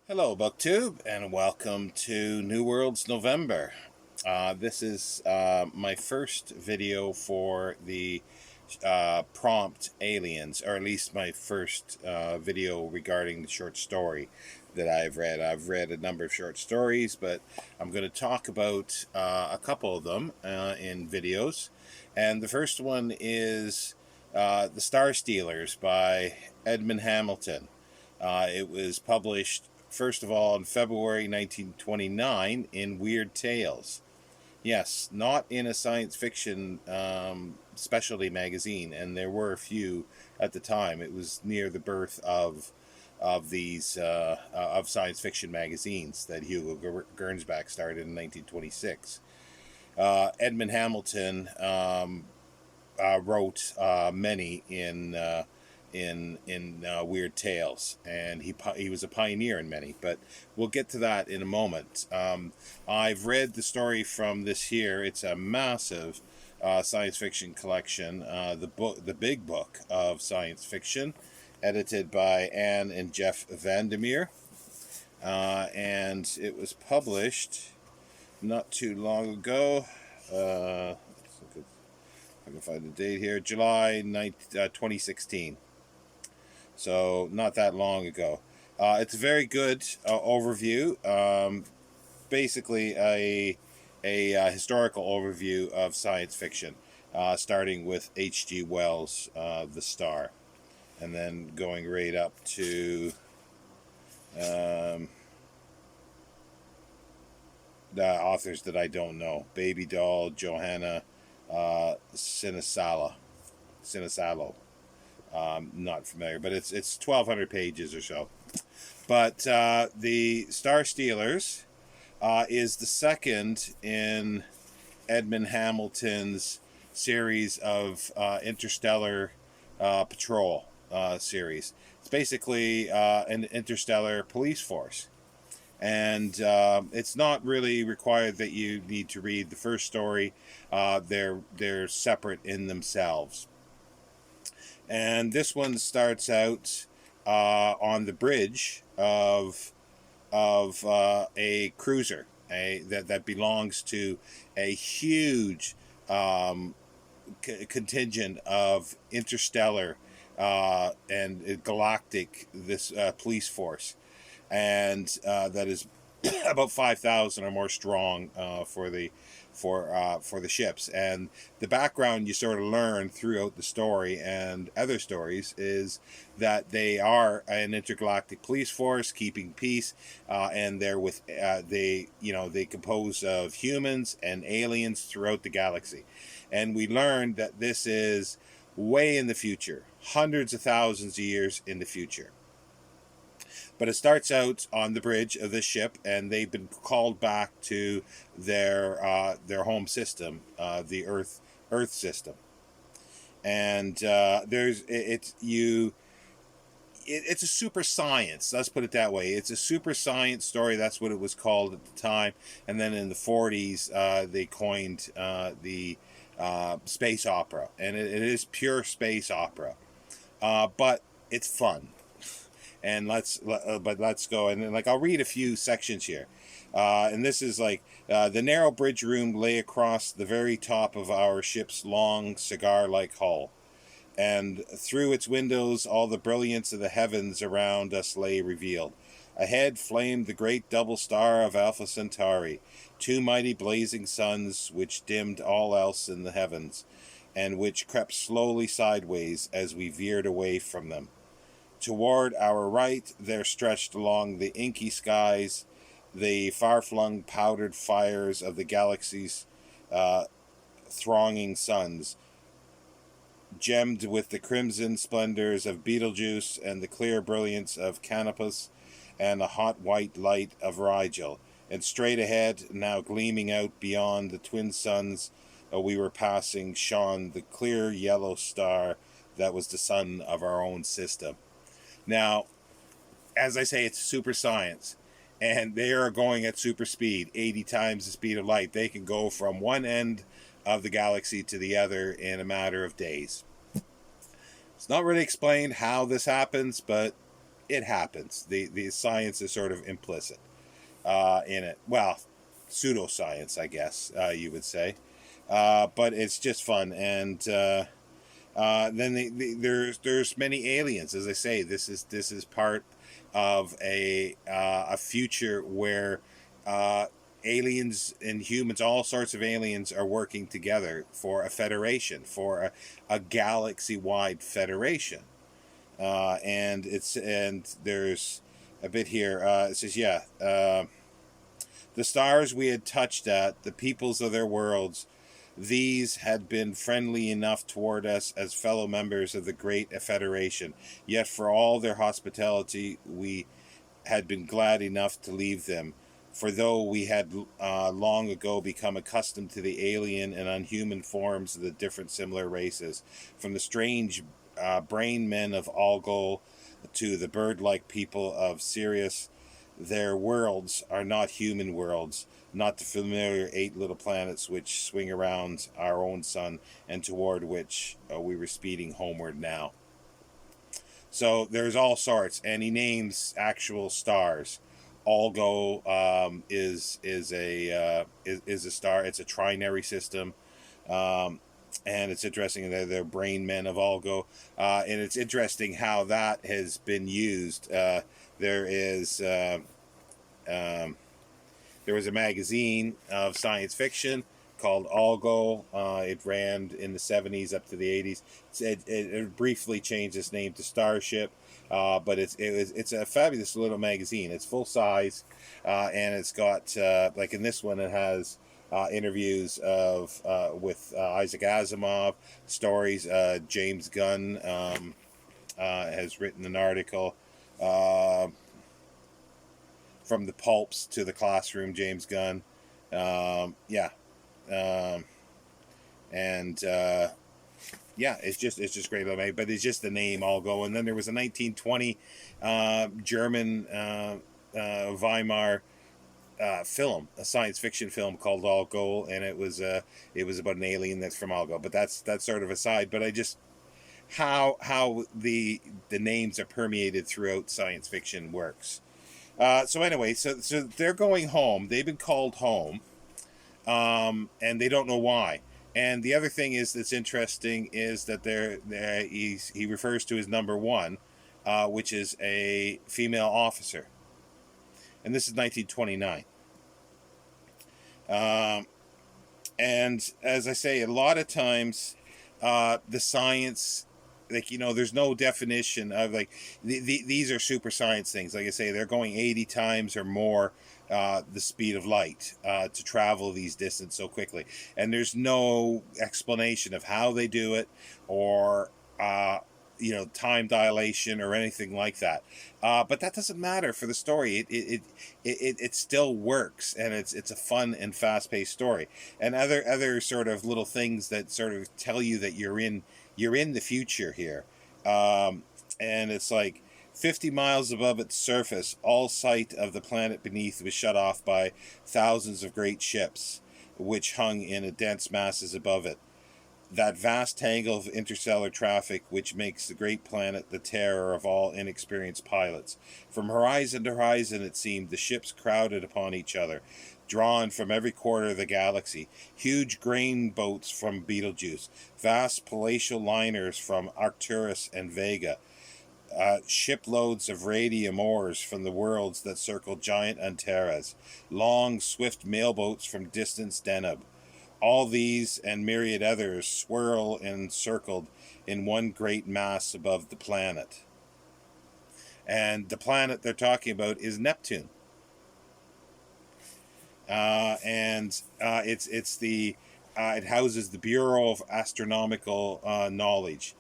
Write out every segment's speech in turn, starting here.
Hello, BookTube, and welcome to New Worlds November. This is my first video for the prompt aliens, or at least my first video regarding the short story that I've read. I've read a number of short stories, but I'm going to talk about a couple of them in videos. And the first one is The Star Stealers by Edmond Hamilton. It was published, first of all, in February 1929 in Weird Tales. Yes, not in a science fiction specialty magazine, and there were a few at the time. It was near the birth of these of science fiction magazines that Hugo Gernsback started in 1926. Edmond Hamilton wrote many in Weird Tales, and he was a pioneer in many. But we'll get to that in a moment. I've read the story from this here. It's a massive science fiction collection. The big book of science fiction, edited by Anne and Jeff Vandermeer, and it was published not too long ago. I can find the date here. July 9th, 2016. So not that long ago. It's a very good overview. Basically, a historical overview of science fiction, starting with H.G. Wells' The Star, and then going right up to the authors that I don't know: Baby Doll, Johanna Sinisalo. Not familiar, but it's 1,200 pages or so. But the Star Stealers is the second in Edmond Hamilton's series of interstellar patrol series. It's basically an interstellar police force. And it's not really required that you need to read the first story. They're separate in themselves. And this one starts out on the bridge of a cruiser that belongs to a huge contingent of interstellar and galactic police force, and that is about 5,000 or more strong for the ships. And the background you sort of learn throughout the story and other stories is that they are an intergalactic police force keeping peace, and they're with they compose of humans and aliens throughout the galaxy. And we learned that this is way in the future, hundreds of thousands of years in the future. But it starts out on the bridge of this ship, and they've been called back to their home system, the Earth system. And it's a super science. Let's put it that way. It's a super science story. That's what it was called at the time. And then in the 40s, they coined the space opera, and it is pure space opera, but it's fun. And let's go, and then, I'll read a few sections here, and this is the narrow bridge room lay across the very top of our ship's long cigar-like hull, and through its windows all the brilliance of the heavens around us lay revealed. Ahead flamed the great double star of Alpha Centauri, two mighty blazing suns which dimmed all else in the heavens, and which crept slowly sideways as we veered away from them. Toward our right there stretched along the inky skies the far-flung powdered fires of the galaxy's thronging suns, gemmed with the crimson splendors of Betelgeuse and the clear brilliance of Canopus and the hot white light of Rigel. And straight ahead, now gleaming out beyond the twin suns we were passing, shone the clear yellow star that was the sun of our own system. Now, as I say, it's super science, and they are going at super speed, 80 times the speed of light. They can go from one end of the galaxy to the other in a matter of days. It's not really explained how this happens, but it happens. The science is sort of implicit in it. Well, pseudoscience, I guess you would say. But it's just fun, and then there's many aliens. As I say, this is part of a future where aliens and humans, all sorts of aliens, are working together for a federation, for a galaxy-wide federation. And there's a bit here. It says, yeah, the stars we had touched at, the peoples of their worlds, these had been friendly enough toward us as fellow members of the great federation. Yet for all their hospitality, we had been glad enough to leave them. For though we had long ago become accustomed to the alien and unhuman forms of the different similar races, from the strange brain men of Algol to the bird-like people of Sirius, their worlds are not human worlds, not the familiar 8 little planets which swing around our own sun and toward which we were speeding homeward now. So there's all sorts, and he names actual stars. Algo is a star. It's a trinary system, and it's interesting that they're brain men of Algo, and it's interesting how that has been used. There is there was a magazine of science fiction called Algo. It ran in the 70s up to the 80s. It briefly changed its name to Starship, but it's a fabulous little magazine. It's full size, and it's got like in this one, it has interviews of with Isaac Asimov, stories. James Gunn has written an article. From the pulps to the classroom, James Gunn. Yeah. And it's just great. But it's just the name Algo. And then there was a 1920 German Weimar film, a science fiction film called Algo, and it was about an alien that's from Algo. But that's sort of aside. But I just how the names are permeated throughout science fiction works. So anyway, so they're going home. They've been called home, and they don't know why. And the other thing that's interesting is that he refers to his number one, which is a female officer, and this is 1929. And as I say, a lot of times, the science, like, there's no definition of, like, these are super science things. Like I say, they're going 80 times or more the speed of light to travel these distances so quickly, and there's no explanation of how they do it, or time dilation or anything like that. But that doesn't matter for the story. It still works, and it's a fun and fast-paced story. And other sort of little things that sort of tell you that you're in the future here. And it's like 50 miles above its surface, all sight of the planet beneath was shut off by thousands of great ships, which hung in dense masses above it. That vast tangle of interstellar traffic which makes the great planet the terror of all inexperienced pilots. From horizon to horizon, it seemed, the ships crowded upon each other, drawn from every quarter of the galaxy. Huge grain boats from Betelgeuse, vast palatial liners from Arcturus and Vega, shiploads of radium ores from the worlds that circle giant Antares, long, swift mailboats from distant Deneb. All these and myriad others swirl and circled in one great mass above the planet. And the planet they're talking about is Neptune. It houses the Bureau of Astronomical Knowledge,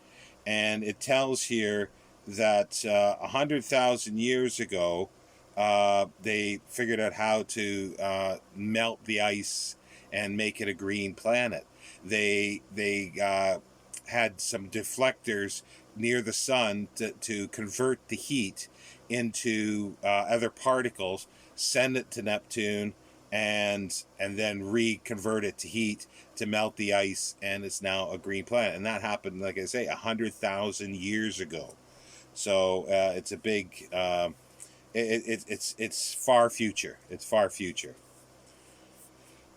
and it tells here that 100,000 years ago, they figured out how to melt the ice and make it a green planet. They had some deflectors near the sun to convert the heat into other particles, send it to Neptune, and then reconvert it to heat to melt the ice, and it's now a green planet. And that happened, like I say, 100,000 years ago. So it's a big. It's far future. It's far future.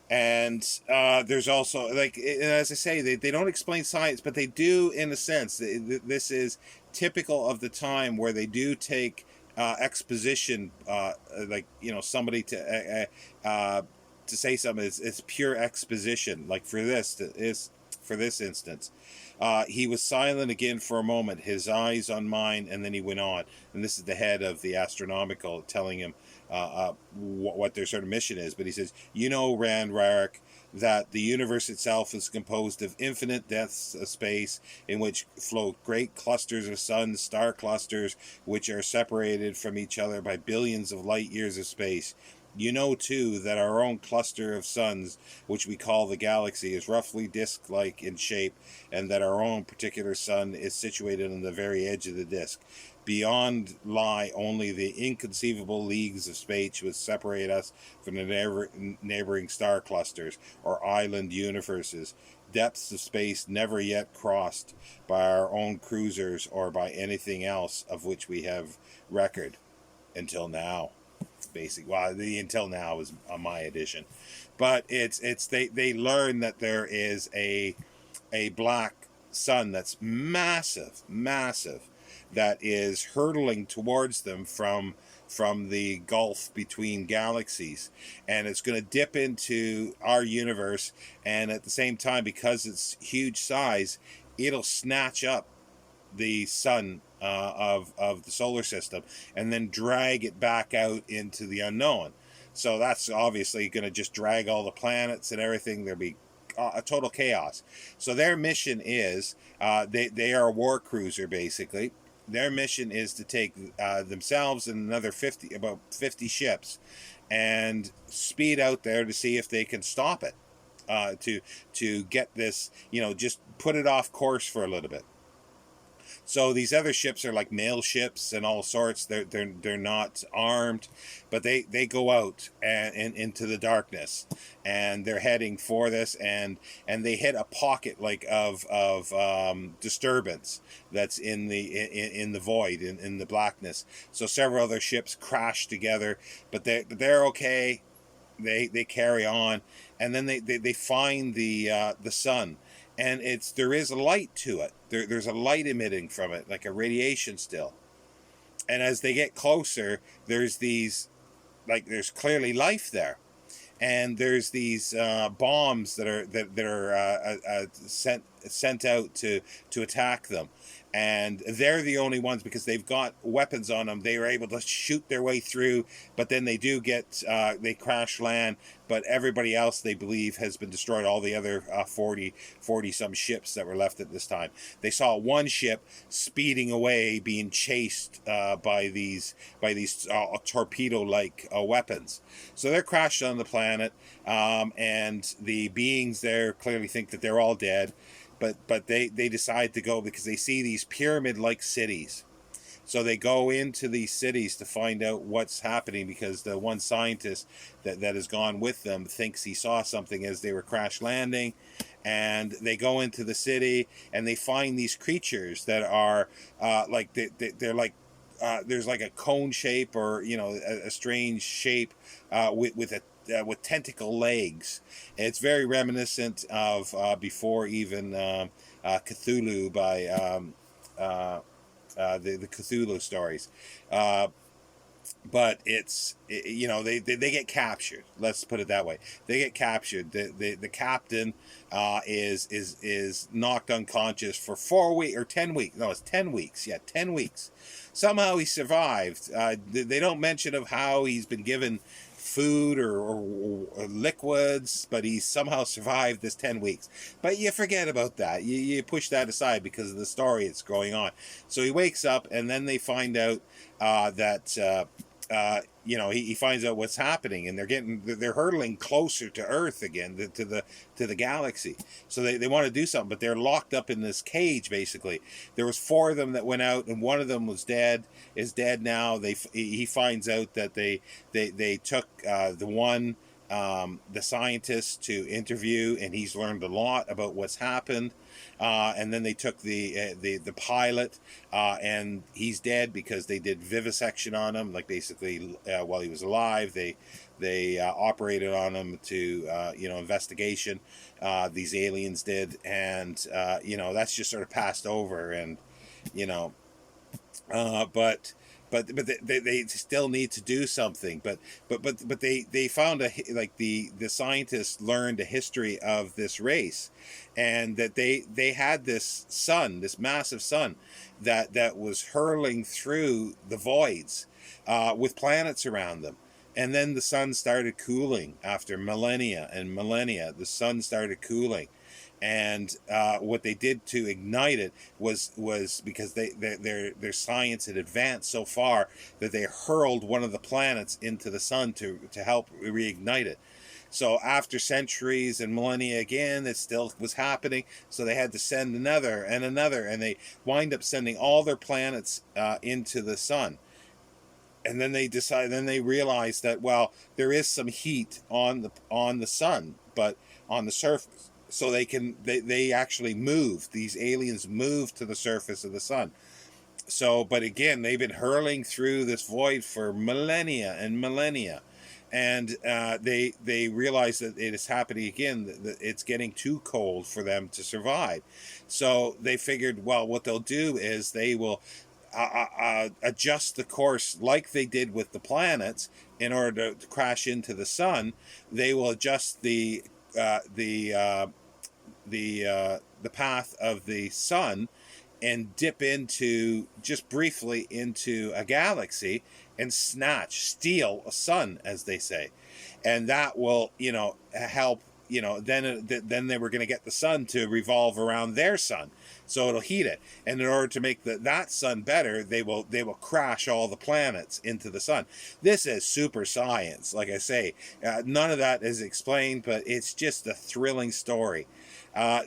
And there's also, like, as I say, they don't explain science, but they do in a sense. This is typical of the time where they do take exposition, like, somebody to say something. It's pure exposition. Like for this instance, he was silent again for a moment, his eyes on mine, and then he went on. And this is the head of the astronomical telling him what their sort of mission is. But he says, Rand Rarick, that the universe itself is composed of infinite depths of space in which float great clusters of suns, star clusters, which are separated from each other by billions of light years of space. Too, that our own cluster of suns, which we call the galaxy, is roughly disc-like in shape, and that our own particular sun is situated on the very edge of the disk. Beyond lie only the inconceivable leagues of space which separate us from the neighboring star clusters, or island universes, depths of space never yet crossed by our own cruisers or by anything else of which we have record until now. The until now is on my edition, but they learn that there is a black sun that's massive, that is hurtling towards them from the gulf between galaxies, and it's going to dip into our universe, and at the same time, because it's huge size, it'll snatch up the sun of the solar system and then drag it back out into the unknown. So that's obviously going to just drag all the planets and everything. There'll be a total chaos. So their mission is they are a war cruiser, basically. Their mission is to take themselves and another about 50 ships and speed out there to see if they can stop it, to get this, just put it off course for a little bit. So these other ships are like mail ships and all sorts. They're not armed, but they go out and into the darkness, and they're heading for this, and they hit a pocket like of disturbance that's in the void, in the blackness. So several other ships crash together, but they're okay. They carry on, and then they find the sun, and there is a light to it. There's a light emitting from it, like a radiation still. And as they get closer, there's clearly life there, and there's these bombs that are sent out to attack them, and they're the only ones, because they've got weapons on them. They are able to shoot their way through, but then they do get they crash land. But everybody else, they believe, has been destroyed. All the other 40 some ships that were left at this time. They saw one ship speeding away, being chased by these torpedo-like weapons. So they're crashed on the planet, and the beings there clearly think that they're all dead. But they decide to go because they see these pyramid-like cities. So they go into these cities to find out what's happening, because the one scientist that has gone with them thinks he saw something as they were crash landing. And they go into the city, and they find these creatures that are they're like there's like a cone shape, or a strange shape with tentacle legs. And it's very reminiscent of before even Cthulhu by the Cthulhu stories. But they get captured. Let's put it that way. They get captured. The captain is knocked unconscious for 4 weeks or 10 weeks. No, it's 10 weeks. Yeah, 10 weeks. Somehow he survived. They don't mention of how he's been given food or liquids, but he somehow survived this 10 weeks. But you forget about that. You push that aside because of the story that's going on. So he wakes up, and then they find out that he finds out what's happening, and they're hurtling closer to Earth again, to the galaxy. So they want to do something, but they're locked up in this cage. Basically, there was 4 of them that went out, and one of them is dead now. He finds out that they took the one the scientists to interview, and he's learned a lot about what's happened. And then they took the pilot, and he's dead because they did vivisection on him, like basically while he was alive. They operated on him to investigation. These aliens did, and that's just sort of passed over, and you know, but. They still need to do something. But they found the scientists learned a history of this race, and that they had this sun, this massive sun, that was hurling through the voids, with planets around them. And then the sun started cooling after millennia and millennia. The sun started cooling, and what they did to ignite it was because their science had advanced so far that they hurled one of the planets into the sun to help reignite it. So after centuries and millennia again, it still was happening. So they had to send another and another, and they wind up sending all their planets into the sun. And then they realized that, well, there is some heat on the sun, but on the surface. So they actually move. These aliens move to the surface of the sun. So, but again, they've been hurling through this void for millennia and millennia, and they realize that it is happening again. That it's getting too cold for them to survive. So they figured, well, what they'll do is they will adjust the course like they did with the planets in order to crash into the sun. They will adjust the path of the sun and dip into, just briefly, into a galaxy and steal a sun, as they say. And that will, help, then they were going to get the sun to revolve around their sun. So it'll heat it. And in order to make that sun better, they will crash all the planets into the sun. This is super science, like I say. None of that is explained, but it's just a thrilling story.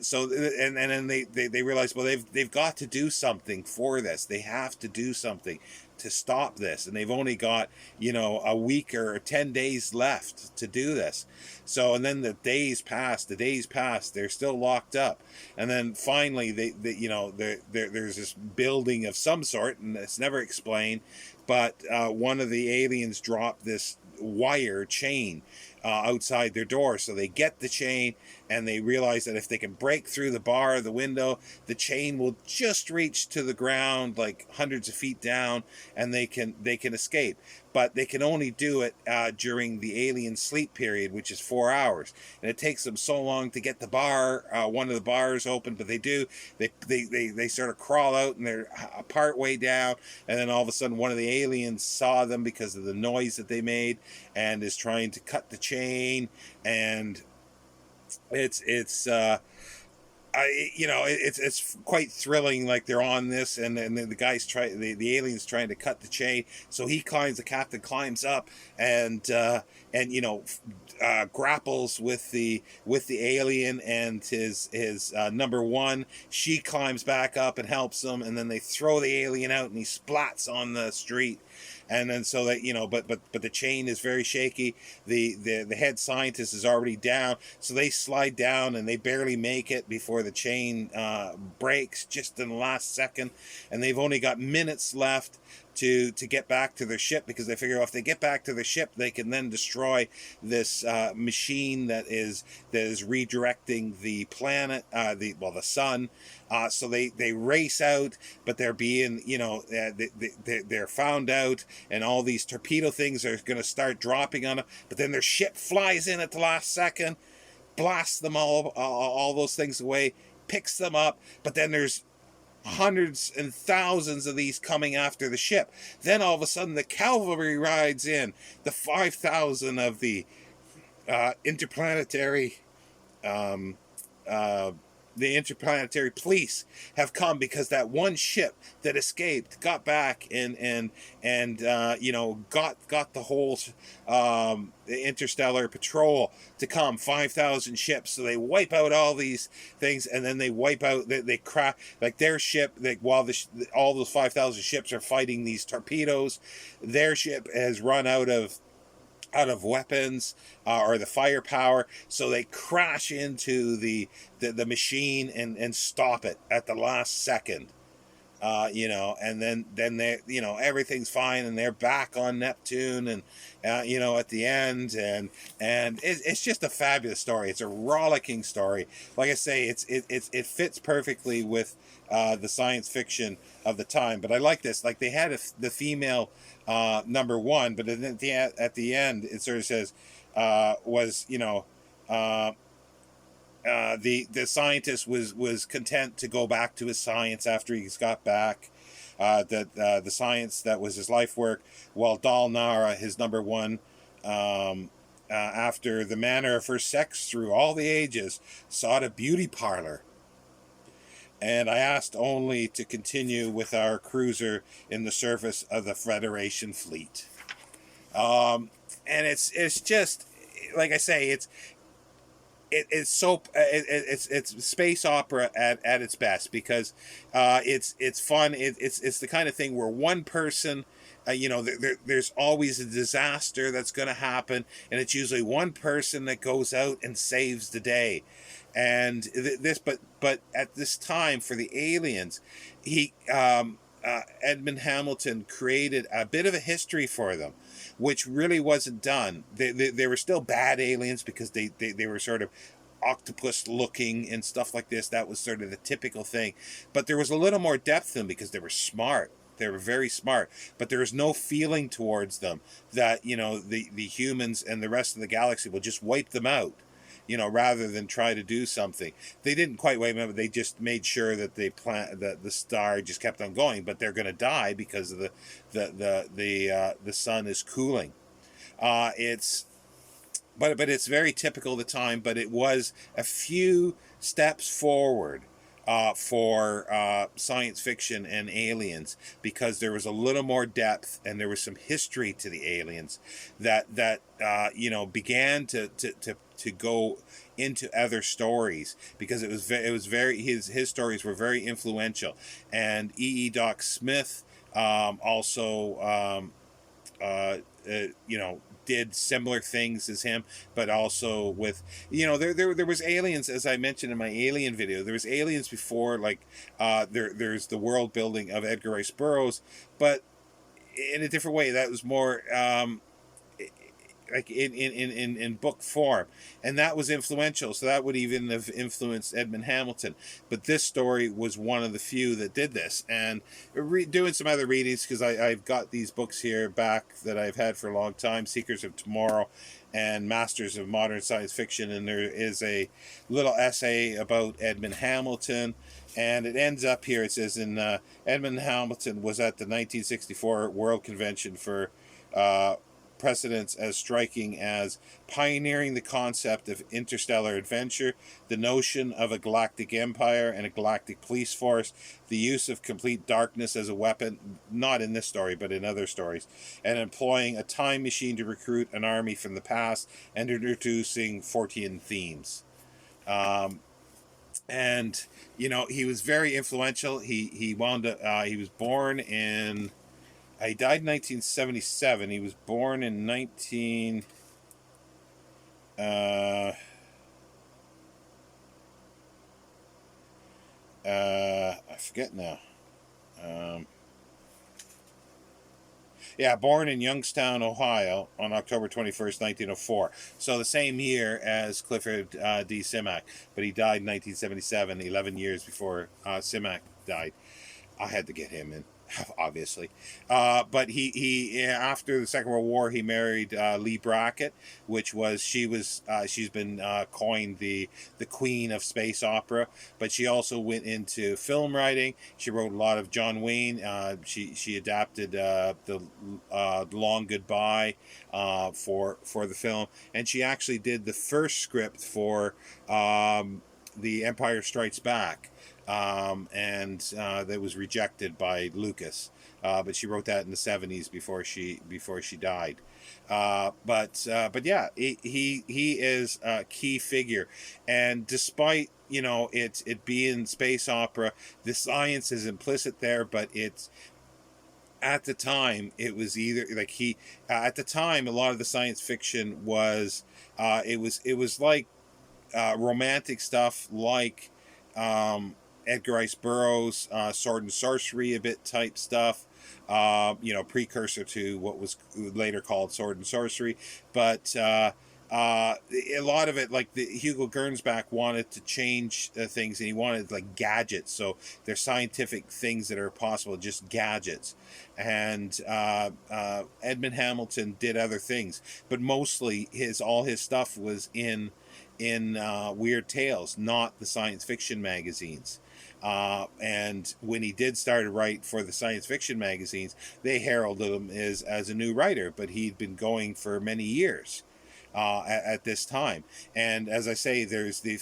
So then they realize, well, they've got to do something for this. They have to do something to stop this, and they've only got a week or 10 days left to do this. So, and then the days pass. They're still locked up, and then finally there's this building of some sort, and it's never explained. But one of the aliens dropped this wire chain outside their door. So they get the chain, and they realize that if they can break through the bar of the window, the chain will just reach to the ground, like hundreds of feet down, and they can escape. But they can only do it during the alien sleep period, which is 4 hours, and it takes them so long to get the bar, one of the bars open. But they sort of crawl out, and they're part way down, and then all of a sudden one of the aliens saw them because of the noise that they made, and is trying to cut the chain. And it's quite thrilling. Like, they're on this, and then the guy's the alien's trying to cut the chain. So the captain climbs up, and grapples with the alien and his number one. She climbs back up and helps him, and then they throw the alien out, and he splats on the street. And then so that but the chain is very shaky. The head scientist is already down, so they slide down, and they barely make it before the chain breaks just in the last second. And they've only got minutes left to get back to their ship, because they figure if they get back to the ship, they can then destroy this machine that is redirecting the planet, the sun. So they race out, but they're being, they're found out, and all these torpedo things are going to start dropping on them. But then their ship flies in at the last second, blasts them all those things away, picks them up. But then there's hundreds and thousands of these coming after the ship. Then all of a sudden the cavalry rides in. The 5,000 of the interplanetary police have come, because that one ship that escaped got back and got the whole interstellar patrol to come. 5,000 ships. So they wipe out all these things, and then they wipe out, they crack, like, their ship, while all those 5,000 ships are fighting these torpedoes, their ship has run out of out of weapons or the firepower, so they crash into the machine and stop it at the last second. And then they, everything's fine, and they're back on Neptune, and at the end, and it's just a fabulous story. It's a rollicking story. Like I say, it fits perfectly with the science fiction of the time. But I like this. Like, they had the female number one, but then at the end, it sort of says was the scientist was content to go back to his science after he's got back. The science that was his life work, while Dal Nara, his number one, after the manner of her sex through all the ages, sought a beauty parlor. And I asked only to continue with our cruiser in the service of the Federation fleet. And it's just, like I say, it's space opera at its best, because it's fun. It's the kind of thing where one person, there's always a disaster that's going to happen, and it's usually one person that goes out and saves the day. And but at this time, for the aliens, Edmond Hamilton created a bit of a history for them, which really wasn't done. They were still bad aliens, because they were sort of octopus looking and stuff like this. That was sort of the typical thing. But there was a little more depth to them, because they were smart. They were very smart, but there was no feeling towards them that, the humans and the rest of the galaxy will just wipe them out, rather than try to do something. They didn't quite wipe them out. They just made sure that that the star just kept on going, but they're going to die because of the sun is cooling. But it's very typical of the time. But it was a few steps forward for science fiction and aliens, because there was a little more depth, and there was some history to the aliens that began to go into other stories, because it was very his stories were very influential. And Doc Smith also did similar things as him, but also with, there was aliens, as I mentioned in my alien video. There was aliens before, like there's the world building of Edgar Rice Burroughs, but in a different way. That was more like in book form, and that was influential. So that would even have influenced Edmond Hamilton. But this story was one of the few that did this. And doing some other readings, because I've got these books here back that I've had for a long time: Seekers of Tomorrow and Masters of Modern Science Fiction. And there is a little essay about Edmond Hamilton, and it ends up here. It says, Edmond Hamilton was at the 1964 World Convention for precedents as striking as pioneering the concept of interstellar adventure, the notion of a galactic empire and a galactic police force, the use of complete darkness as a weapon, not in this story, but in other stories, and employing a time machine to recruit an army from the past, and introducing Fortean themes. And, he was very influential. He wound up, he was born in... He died in 1977. He was born in I forget now. Born in Youngstown, Ohio, on October 21st, 1904. So the same year as Clifford D. Simak, but he died in 1977, 11 years before Simak died. I had to get him in, obviously. But he after the Second World War, he married Lee Brackett, she's been coined the queen of space opera. But she also went into film writing. She wrote a lot of John Wayne. She adapted the Long Goodbye for the film, and she actually did the first script for The Empire Strikes Back. And that was rejected by Lucas, but she wrote that in the 70s before she died. But yeah, he is a key figure, and despite it being space opera, the science is implicit there, but it's at the time it was either like he at the time a lot of the science fiction was it was like romantic stuff like Edgar Rice Burroughs sword and sorcery a bit type stuff, precursor to what was later called sword and sorcery, but a lot of it, like Hugo Gernsback wanted to change things, and he wanted like gadgets. So they're scientific things that are possible, just gadgets. And Edmond Hamilton did other things, but mostly all his stuff was in Weird Tales, not the science fiction magazines. And when he did start to write for the science fiction magazines, they heralded him as a new writer, but he'd been going for many years at this time. And as I say, there's the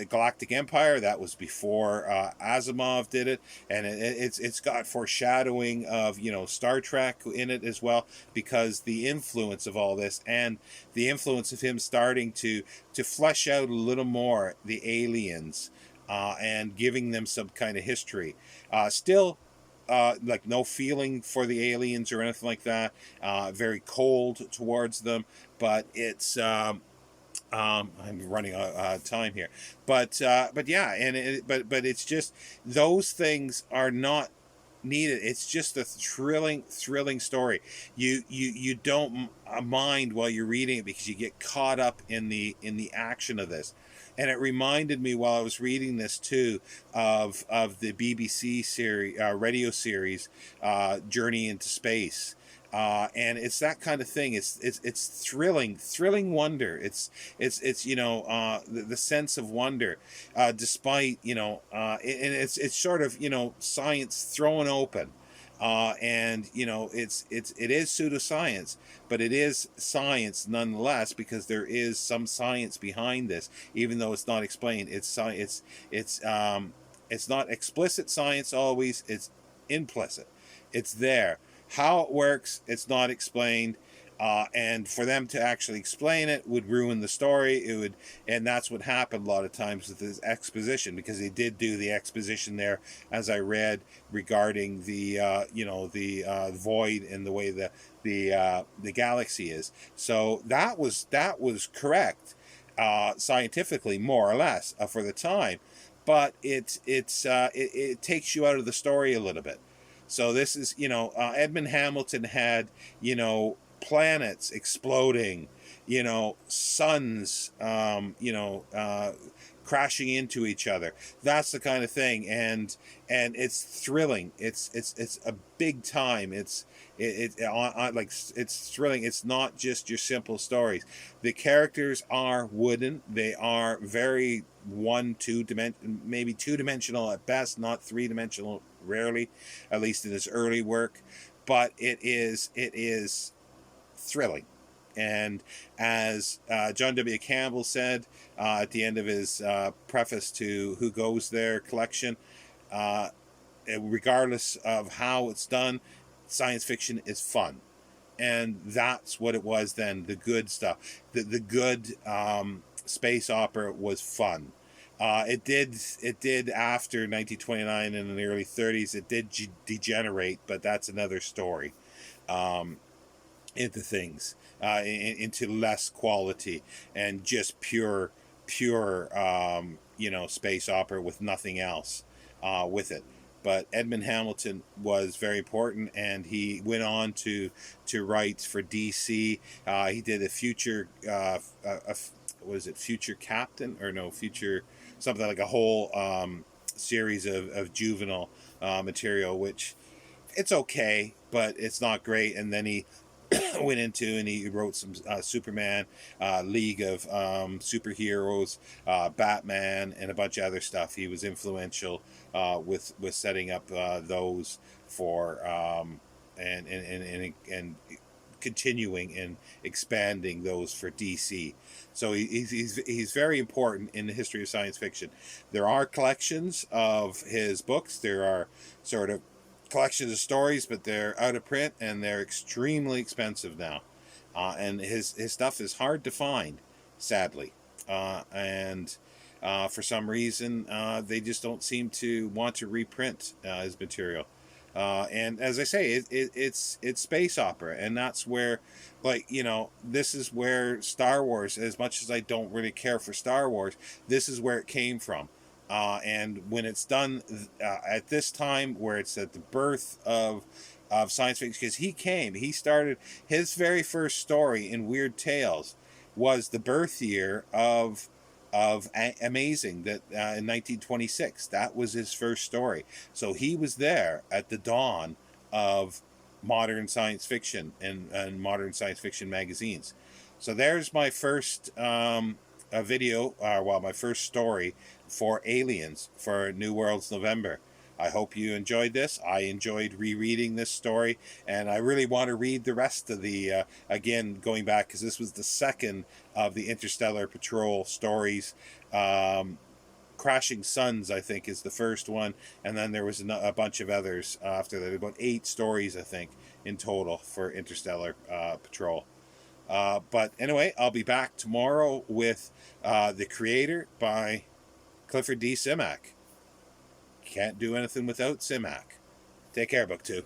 Galactic Empire that was before Asimov did it, and it's got foreshadowing of Star Trek in it as well, because the influence of all this and the influence of him starting to flesh out a little more the aliens and giving them some kind of history. Still, like no feeling for the aliens or anything like that. Very cold towards them, but I'm running out of time here, but yeah, but it's just those things are not needed. It's just a thrilling story. You don't mind while you're reading it because you get caught up in the action of this. And it reminded me while I was reading this too of the BBC series, radio series, Journey into Space. And it's that kind of thing. It's thrilling wonder. It's the sense of wonder, despite and it's sort of science thrown open, and it is pseudoscience, but it is science nonetheless, because there is some science behind this, even though it's not explained. It's science. It's not explicit science always. It's implicit. It's there. How it works, it's not explained, and for them to actually explain it would ruin the story. And that's what happened a lot of times with this exposition, because they did do the exposition there, as I read, regarding the void and the way the galaxy is. So that was correct, scientifically, more or less, for the time, but it takes you out of the story a little bit. So this is, Edmund Hamilton had, planets exploding, suns, crashing into each other. That's the kind of thing, and it's thrilling. It's a big time. It's thrilling. It's not just your simple stories. The characters are wooden. They are very maybe two-dimensional at best, not three-dimensional rarely, at least in his early work. But it is thrilling. And as John W. Campbell said at the end of his preface to Who Goes There collection, regardless of how it's done, science fiction is fun. And that's what it was then, the good stuff. The good space opera was fun. It did after 1929 and in the early 30s, it did degenerate, but that's another story. Into things, into less quality and just pure space opera with nothing else with it. But Edmund Hamilton was very important, and he went on to write for DC. He did a future, was it Future Captain, or no, Future something, like a whole series of juvenile material, which it's okay, but it's not great. And then he went into and he wrote some Superman, League of Superheroes, Batman, and a bunch of other stuff. He was influential with setting up those for and continuing and expanding those for DC. So he's very important in the history of science fiction. There are collections of his books. There are sort of collections of stories, but they're out of print and they're extremely expensive now. And his stuff is hard to find, sadly. And for some reason, they just don't seem to want to reprint his material. And as I say, it's space opera, and that's where, like, this is where Star Wars, as much as I don't really care for Star Wars, this is where it came from. And when it's done at this time, where it's at the birth of science fiction, because he started his very first story in Weird Tales was the birth year of Amazing, that in 1926. That was his first story. So he was there at the dawn of modern science fiction and modern science fiction magazines. So there's my first a video, my first story for Aliens for New Worlds November. I hope you enjoyed this. I enjoyed rereading this story, and I really want to read the rest of the, again, going back, because this was the second of the Interstellar Patrol stories. Crashing Suns, I think, is the first one, and then there was a bunch of others after that. About 8 stories, I think, in total for Interstellar Patrol. But anyway, I'll be back tomorrow with The Creator by Clifford D. Simak. Can't do anything without Simak. Take care, Book 2.